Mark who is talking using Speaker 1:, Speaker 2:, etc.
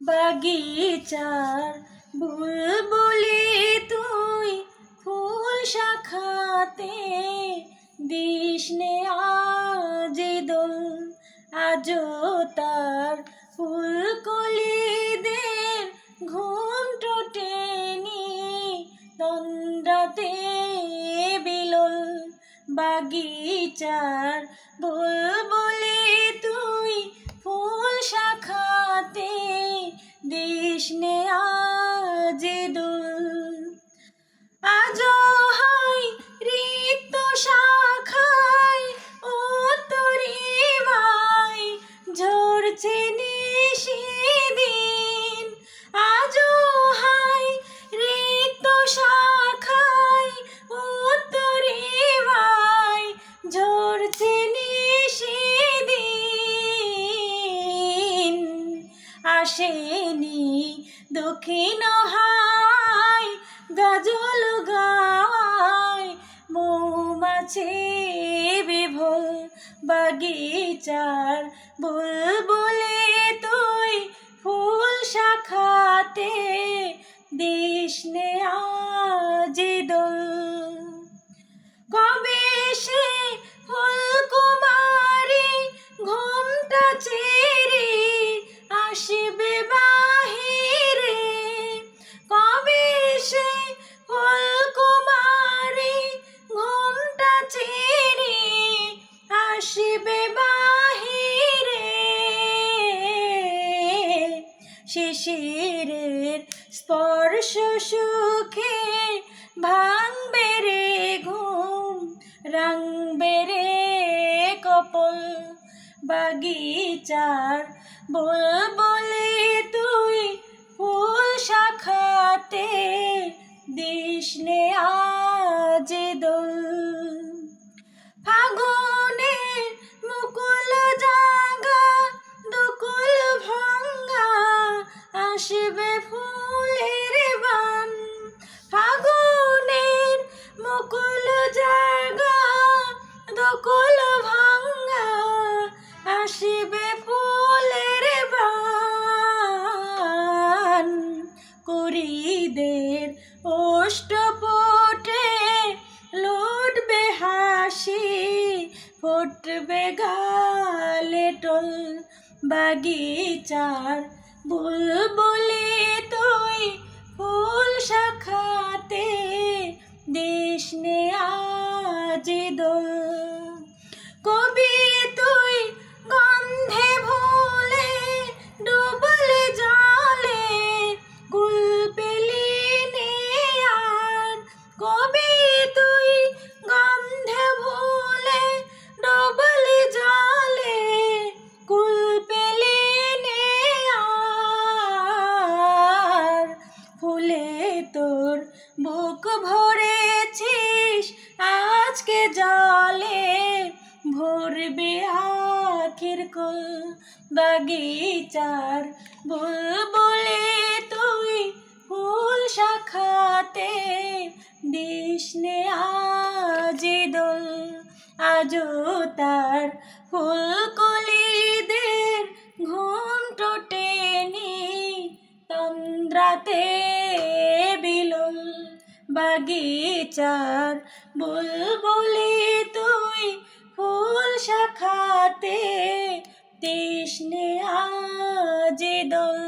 Speaker 1: বাগিচার বুলবুলি তুই ফুল শাখাতে দিস নে আজ দোল। আজও তার ফুলকলিদের ঘুম টোটেনি তন্দ্রাতে বিলোল। বাগিচার বুলবুলি তুই ফুল শাখাতে দিস নে আজ দোল। আজও হয় রিক্ত শাখায় উত্তরিমায় ঝরছে নিশিদিন। আজও হয় রিক্ত শাখায় উত্তরিমায় ঝরছে নিশিদিন। আসেনি দক্ষিণ হায় গাজল গায় মৌমাছি বিভোর। বাগিচার বুলবুলি তুই ফুল শাখাতে দিস নে আজ দোল। কবে সে ফুলকুমারী ঘুমটা ছেড়ে আসবে বাহিরে। কবে সে ফুলকুমারী ঘুমটা ছেড়ে আসবে বাহিরে। শিশিরের স্পর্শ সুখে ভাঙবে রে ঘুম রাঙবে রে কপল। বাগিচার বুলবুলি তুই ফুল শাখাতে দিস নে আজ দোল। ফাগুনের মুকুল জাগা দুকুল ভাঙ্গা আসবে ফুলের বান। ফাগুনের মুকুল জাগা দুকুল ভাঙ্গা আসবে ফুলের বান। কুড়িদের ওষ্ঠপুটে লুটবে হাসি ফুটবে গালে টোল। বাগিচার বুলবুলি তুই ফুল শাখাতে দিস নে আজ দোল। কবি তুই গন্ধে ভুলে ডুবলে জলে কুল পেলি নে আর। কবি তুই গন্ধে ভুলে ডুবলে জলে কুল পেলি নে আর। ফুলে তোর বুক ভরেছিস আজকে জলে ভরবে আখির কুল। বাগিচার বুলবুলি তুই ফুল শাখাতে দিস নে আজ দোল। আজও তার ফুলকলিদের ঘুম টোটেনি তন্দ্রাতে বিলোল। বাগিচার বুলবুলি তুই ফুল শাখাতে দিস নে আজ দোল।